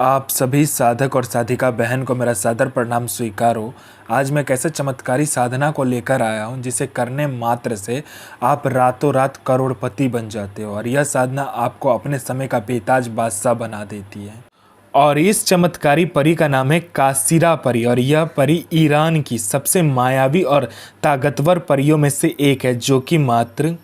आप सभी साधक और साधिका बहन को मेरा सादर प्रणाम स्वीकारो। आज मैं कैसे चमत्कारी साधना को लेकर आया हूँ जिसे करने मात्र से आप रातों रात करोड़पति बन जाते हो और यह साधना आपको अपने समय का बेताज बादशाह बना देती है। और इस चमत्कारी परी का नाम है कासिरा परी और यह परी ईरान की सबसे मायावी और ताकतवर परियों में से एक है जो कि मात्र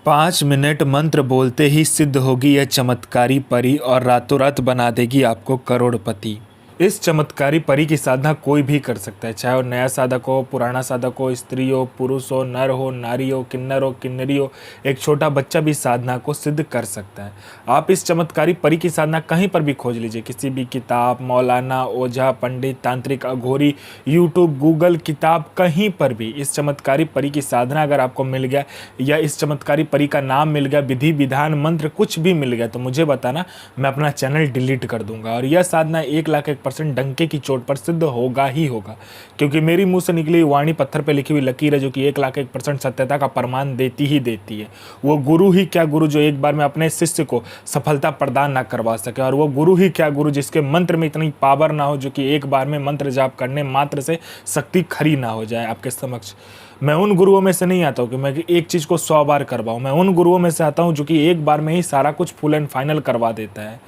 5 मिनट मंत्र बोलते ही सिद्ध होगी यह चमत्कारी परी और रातों रात बना देगी आपको करोड़पति। इस चमत्कारी परी की साधना कोई भी कर सकता है, चाहे वो नया साधक हो, पुराना साधक हो, स्त्री हो, पुरुष हो, नर हो, नारी हो, किन्नरी हो, एक छोटा बच्चा भी साधना को सिद्ध कर सकता है। आप इस चमत्कारी परी की साधना कहीं पर भी खोज लीजिए, किसी भी किताब, मौलाना, ओझा, पंडित, तांत्रिक, अघोरी, यूट्यूब, गूगल, किताब, कहीं पर भी इस चमत्कारी परी की साधना अगर आपको मिल गया या इस चमत्कारी परी का नाम मिल गया, विधि विधान मंत्र कुछ भी मिल गया तो मुझे बताना, मैं अपना चैनल डिलीट कर दूंगा। और यह साधना 1,01% डंके की चोट पर सिद्ध होगा ही होगा, क्योंकि मेरी मुंह से निकली वाणी पत्थर पे लिखी हुई लकीर है जो कि 1,01% सत्यता का प्रमाण देती ही देती है। वो गुरु ही क्या गुरु जो एक बार में अपने शिष्य को सफलता प्रदान ना करवा सके, और वो गुरु ही क्या गुरु जिसके मंत्र में इतनी पावर ना हो जो कि एक बार में मंत्र जाप करने मात्र से शक्ति खड़ी ना हो जाए आपके समक्ष। मैं उन गुरुओं में से नहीं आता हूँ कि मैं एक चीज़ को 100 बार करवाऊँ, मैं उन गुरुओं में से आता हूँ जो कि एक बार में ही सारा कुछ फुल एंड फाइनल करवा देता है।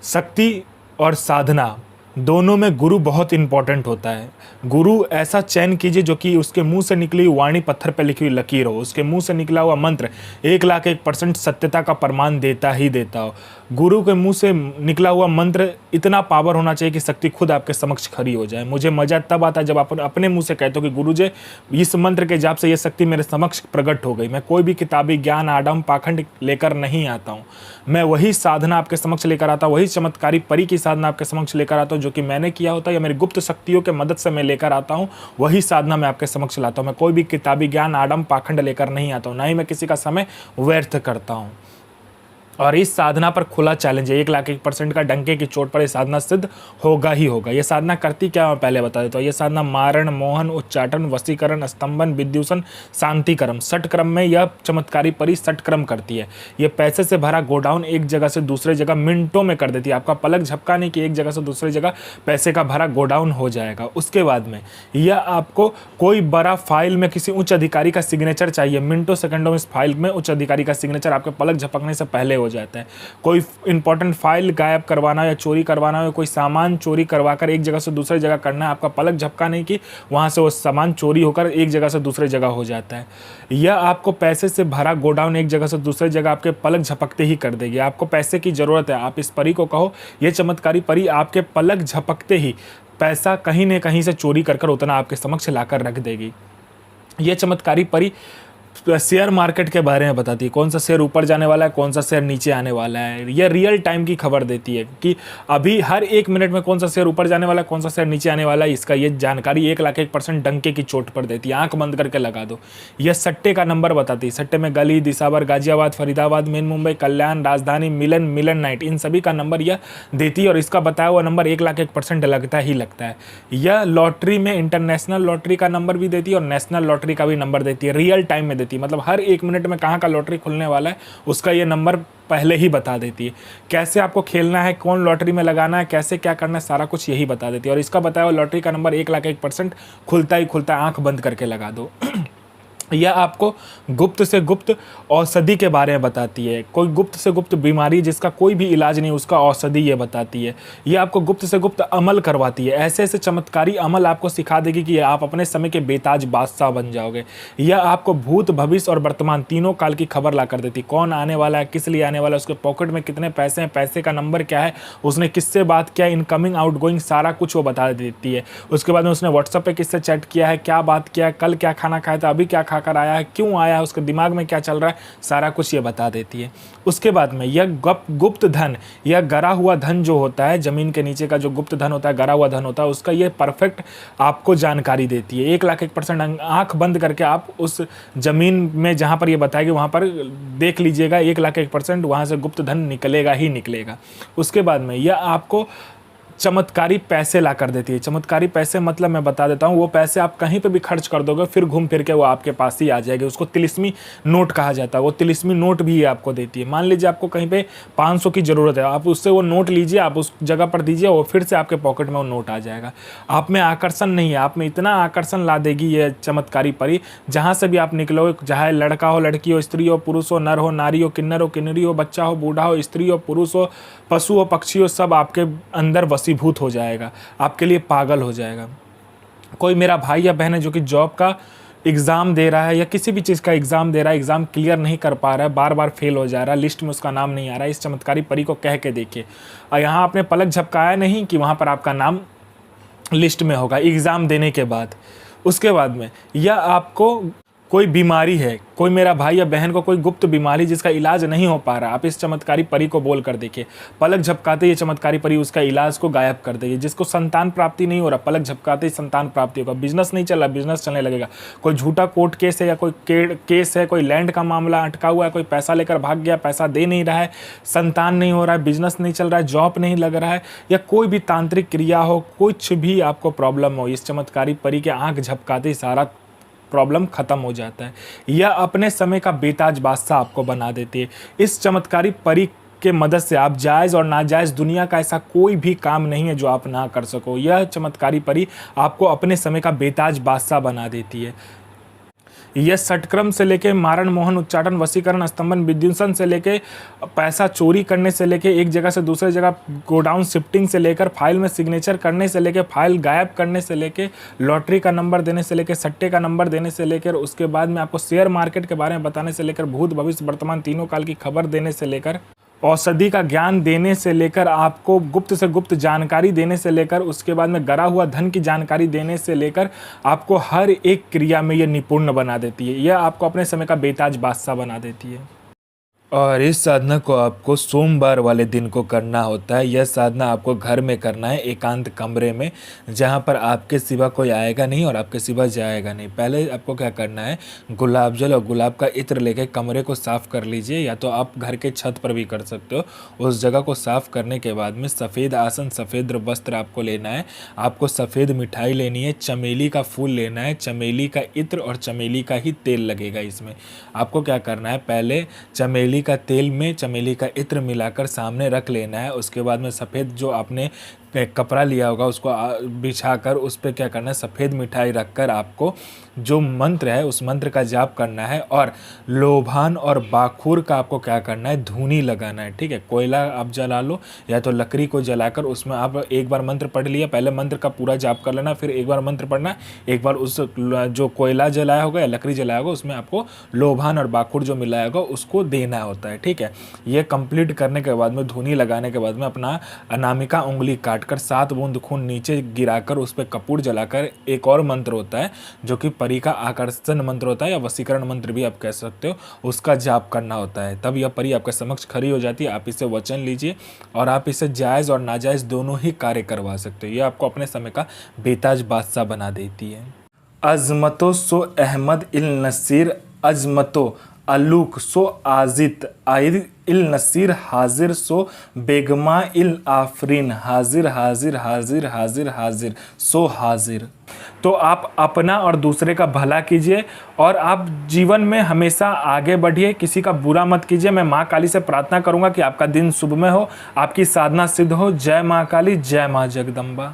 शक्ति और साधना दोनों में गुरु बहुत इंपॉर्टेंट होता है। गुरु ऐसा चयन कीजिए जो कि उसके मुंह से निकली वाणी पत्थर पर लिखी हुई लकीर हो, उसके मुंह से निकला हुआ मंत्र 1,01% सत्यता का प्रमाण देता ही देता हो। गुरु के मुंह से निकला हुआ मंत्र इतना पावर होना चाहिए कि शक्ति खुद आपके समक्ष खड़ी हो जाए। मुझे मजा तब आता है जब आप अपने मुंह से कहते हो कि गुरुजी इस मंत्र के जाप से ये शक्ति मेरे समक्ष प्रकट हो गई। मैं कोई भी किताबी ज्ञान, आडम, पाखंड लेकर नहीं आता हूँ, मैं वही साधना आपके समक्ष लेकर आता हूँ, वही चमत्कारी परी की साधना आपके समक्ष लेकर आता हूँ जो कि मैंने किया होता है या मेरी गुप्त शक्तियों के मदद से मैं लेकर आता हूँ, वही साधना मैं आपके समक्ष लाता हूँ। मैं कोई भी किताबी ज्ञान, आडम, पाखंड लेकर नहीं आता हूँ, ना ही मैं किसी का समय व्यर्थ करता हूँ। और इस साधना पर खुला चैलेंज है, 1,01% का डंके की चोट पर यह साधना सिद्ध होगा ही होगा। यह साधना करती क्या मैं पहले बता देता हूँ। यह साधना मारण, मोहन, उच्चाटन, वशीकरण, स्तंभन, विद्युषण, शांतिक्रम, षटक्रम में यह चमत्कारी परी षटक्रम करती है। यह पैसे से भरा गोडाउन एक जगह से दूसरे जगह मिनटों में कर देती है। आपका पलक झपका नहीं कि एक जगह से दूसरी जगह पैसे का भरा गोडाउन हो जाएगा। उसके बाद में यह आपको कोई बड़ा फाइल में किसी उच्च अधिकारी का सिग्नेचर चाहिए, मिनटों सेकंडों में इस फाइल में उच्च अधिकारी का सिग्नेचर आपके पलक झपकने से पहले हो जाता है। कोई इंपॉर्टेंट फाइल गायब करवाना या चोरी करवाना हो, कोई सामान चोरी करवाकर एक जगह से दूसरी जगह करना है, आपका पलक झपका नहीं कि वहां से वो सामान चोरी होकर एक जगह से दूसरी जगह हो जाता है। यह आपको पैसे से भरा गोडाउन एक जगह से दूसरी जगह आपके पलक झपकते ही कर देगी। आपको पैसे की जरूरत है, आप इस परी को कहो, यह चमत्कारी परी आपके पलक झपकते ही पैसा कहीं न कहीं से चोरी कर उतना आपके समक्ष लाकर रख देगी। यह चमत्कारी परी शेयर मार्केट के बारे में बताती है, कौन सा शेयर ऊपर जाने वाला है, कौन सा शेयर नीचे आने वाला है। यह रियल टाइम की खबर देती है कि अभी हर 1 मिनट में कौन सा शेयर ऊपर जाने वाला है, कौन सा शेयर नीचे आने वाला है। इसका ये जानकारी 1,01% डंके की चोट पर देती है। आंख बंद करके लगा दो। यह सट्टे का नंबर बताती है। सट्टे में गली, दिसावर, गाजियाबाद, फरीदाबाद, मेन मुंबई, कल्याण, राजधानी, मिलन नाइट, इन सभी का नंबर यह देती है और इसका बताया हुआ नंबर 1,01% लगता ही लगता है। यह लॉटरी में इंटरनेशनल लॉटरी का नंबर भी देती है और नेशनल लॉटरी का भी नंबर देती है। रियल टाइम में देती है, मतलब हर 1 मिनट में कहाँ का लॉटरी खुलने वाला है उसका ये नंबर पहले ही बता देती है। कैसे आपको खेलना है, कौन लॉटरी में लगाना है, कैसे क्या करना है, सारा कुछ यही बता देती है। और इसका बताया हुआ लॉटरी का नंबर 1,01% खुलता ही खुलता है। आंख बंद करके लगा दो। यह आपको गुप्त से गुप्त औषधि के बारे में बताती है। कोई गुप्त से गुप्त बीमारी जिसका कोई भी इलाज नहीं, उसका औषधि ये बताती है। यह आपको गुप्त से गुप्त अमल करवाती है। ऐसे ऐसे चमत्कारी अमल आपको सिखा देगी कि आप अपने समय के बेताज बादशाह बन जाओगे। यह आपको भूत, भविष्य और वर्तमान तीनों काल की खबर ला कर देती है। कौन आने वाला है, किस लिए आने वाला है, उसके पॉकेट में कितने पैसे हैं, पैसे का नंबर क्या है, उसने किससे बात किया, इनकमिंग आउटगोइंग सारा कुछ वो बता देती है। उसके बाद में उसने व्हाट्सएप पे किससे चैट किया है, क्या बात किया है, कल क्या खाना खाया था, अभी क्या खाकर आया है, क्यों आया है, उसके दिमाग में क्या चल रहा है, सारा कुछ ये बता देती है। उसके बाद में यह गुप्त धन, यह गरा हुआ धन जो होता है, जमीन के नीचे का जो गुप्त धन होता है, गरा हुआ धन होता है, उसका ये परफेक्ट आपको जानकारी देती है। 1,01% आंख बंद करके आप उस जमीन में जहां पर ये बताएगी वहां पर देख लीजिएगा, 1,01% वहां से गुप्त धन निकलेगा ही निकलेगा। उसके बाद में यह आपको चमत्कारी पैसे ला कर देती है। चमत्कारी पैसे मतलब मैं बता देता हूँ, वो पैसे आप कहीं पे भी खर्च कर दोगे फिर घूम फिर के वो आपके पास ही आ जाएगी। उसको तिलिस्मी नोट कहा जाता है। वो तिलिस्मी नोट भी ये आपको देती है। मान लीजिए आपको कहीं पे 500 की ज़रूरत है, आप उससे वो नोट लीजिए, आप उस जगह पर दीजिए, वो फिर से आपके पॉकेट में वो नोट आ जाएगा। आप में आकर्षण नहीं है, आप में इतना आकर्षण ला देगी ये चमत्कारी परी, जहाँ से भी आप निकलोगे, चाहे लड़का हो, लड़की हो, स्त्री हो, पुरुष हो, नर हो, नारी हो, किन्नर हो, किन्नरी हो, बच्चा हो, बूढ़ा हो, स्त्री हो, पुरुष हो, पशु हो, पक्षी हो, सब आपके अंदर वशीभूत हो जाएगा, आपके लिए पागल हो जाएगा। कोई मेरा भाई या बहन है जो कि जॉब का एग्ज़ाम दे रहा है या किसी भी चीज़ का एग्ज़ाम दे रहा है, एग्ज़ाम क्लियर नहीं कर पा रहा है, बार बार फेल हो जा रहा है, लिस्ट में उसका नाम नहीं आ रहा है, इस चमत्कारी परी को कह के देखिए। और यहाँ आपने पलक झपकाया नहीं कि वहाँ पर आपका नाम लिस्ट में होगा एग्ज़ाम देने के बाद। उसके बाद में या आपको कोई बीमारी है, कोई मेरा भाई या बहन को कोई गुप्त बीमारी जिसका इलाज नहीं हो पा रहा, आप इस चमत्कारी परी को बोल कर देखिए, पलक झपकाते ही चमत्कारी परी उसका इलाज को गायब कर देगी। जिसको संतान प्राप्ति नहीं हो रहा, पलक झपकाते ही संतान प्राप्ति होगा। बिजनेस नहीं चल रहा, बिजनेस चलने लगेगा। कोई झूठा कोर्ट केस है या कोई केस है, कोई लैंड का मामला अटका हुआ है, कोई पैसा लेकर भाग गया, पैसा दे नहीं रहा है, संतान नहीं हो रहा है, बिजनेस नहीं चल रहा है, जॉब नहीं लग रहा है, या कोई भी तांत्रिक क्रिया हो, कुछ भी आपको प्रॉब्लम हो, इस चमत्कारी परी के आँख झपकाते ही सारा प्रॉब्लम खत्म हो जाता है। या अपने समय का बेताज बादशाह आपको बना देती है। इस चमत्कारी परी के मदद से आप जायज़ और नाजायज़ दुनिया का ऐसा कोई भी काम नहीं है जो आप ना कर सको। यह चमत्कारी परी आपको अपने समय का बेताज बादशाह बना देती है। यह षटक्रम से लेके मारण, मोहन, उच्चाटन, वशीकरण, स्तंभन, विद्युंसन से लेके पैसा चोरी करने से लेके एक जगह से दूसरे जगह गोडाउन शिफ्टिंग से लेकर फाइल में सिग्नेचर करने से लेके फाइल गायब करने से लेके लॉटरी का नंबर देने से लेके सट्टे का नंबर देने से लेकर उसके बाद में आपको शेयर मार्केट के बारे में बताने से लेकर भूत भविष्य वर्तमान तीनों काल की खबर देने से लेकर औषधि का ज्ञान देने से लेकर आपको गुप्त से गुप्त जानकारी देने से लेकर उसके बाद में गरा हुआ धन की जानकारी देने से लेकर आपको हर एक क्रिया में ये निपुण बना देती है। यह आपको अपने समय का बेताज बादशाह बना देती है। और इस साधना को आपको सोमवार वाले दिन को करना होता है। यह साधना आपको घर में करना है, एकांत कमरे में, जहाँ पर आपके सिवा कोई आएगा नहीं और आपके सिवा जाएगा नहीं। पहले आपको क्या करना है, गुलाब जल और गुलाब का इत्र लेके कमरे को साफ़ कर लीजिए, या तो आप घर के छत पर भी कर सकते हो। उस जगह को साफ़ करने के बाद में सफ़ेद आसन, सफ़ेद वस्त्र आपको लेना है, आपको सफ़ेद मिठाई लेनी है, चमेली का फूल लेना है, चमेली का इत्र और चमेली का ही तेल लगेगा इसमें। आपको क्या करना है, पहले चमेली का तेल में चमेली का इत्र मिलाकर सामने रख लेना है। उसके बाद में सफ़ेद जो आपने कपड़ा लिया होगा उसको बिछाकर उस पर क्या करना है, सफ़ेद मिठाई रखकर आपको जो मंत्र है उस मंत्र का जाप करना है। और लोभान और बाखुर का आपको क्या करना है, धूनी लगाना है। ठीक है, कोयला आप जला लो या तो लकड़ी को जलाकर उसमें आप एक बार मंत्र पढ़ लिया, पहले मंत्र का पूरा जाप कर लेना, फिर एक बार मंत्र पढ़ना, एक बार उस जो कोयला जलाया होगा या लकड़ी जलाया होगा उसमें आपको लोभान और बाखुर जो मिलाया होगा उसको देना होता है। ठीक है, ये कंप्लीट करने के बाद में, धूनी लगाने के बाद में अपना अनामिका उंगली काट कर 7 बूंद खून नीचे गिराकर उस पर कपूर जलाकर एक और मंत्र होता है जो कि परी का आकर्षण मंत्र होता है या वशीकरण मंत्र भी आप कह सकते हो, उसका जाप करना होता है। तब यह परी आपके समक्ष खड़ी हो जाती है। आप इसे वचन लीजिए और आप इसे जायज़ और नाजायज़ दोनों ही कार्य करवा सकते हो। यह आपको अपने समय का बेताज बादशाह बना देती है। अजमतो सो अहमद इल नसीर, अजमतो अलूक सो आजित, आइर इल नसीर हाजिर सो बेगमा इल आफरीन, हाजिर हाजिर हाजिर हाजिर हाजिर सो हाजिर। तो आप अपना और दूसरे का भला कीजिए और आप जीवन में हमेशा आगे बढ़िए, किसी का बुरा मत कीजिए। मैं माँ काली से प्रार्थना करूँगा कि आपका दिन शुभमय हो, आपकी साधना सिद्ध हो। जय माँ काली, जय माँ जगदम्बा।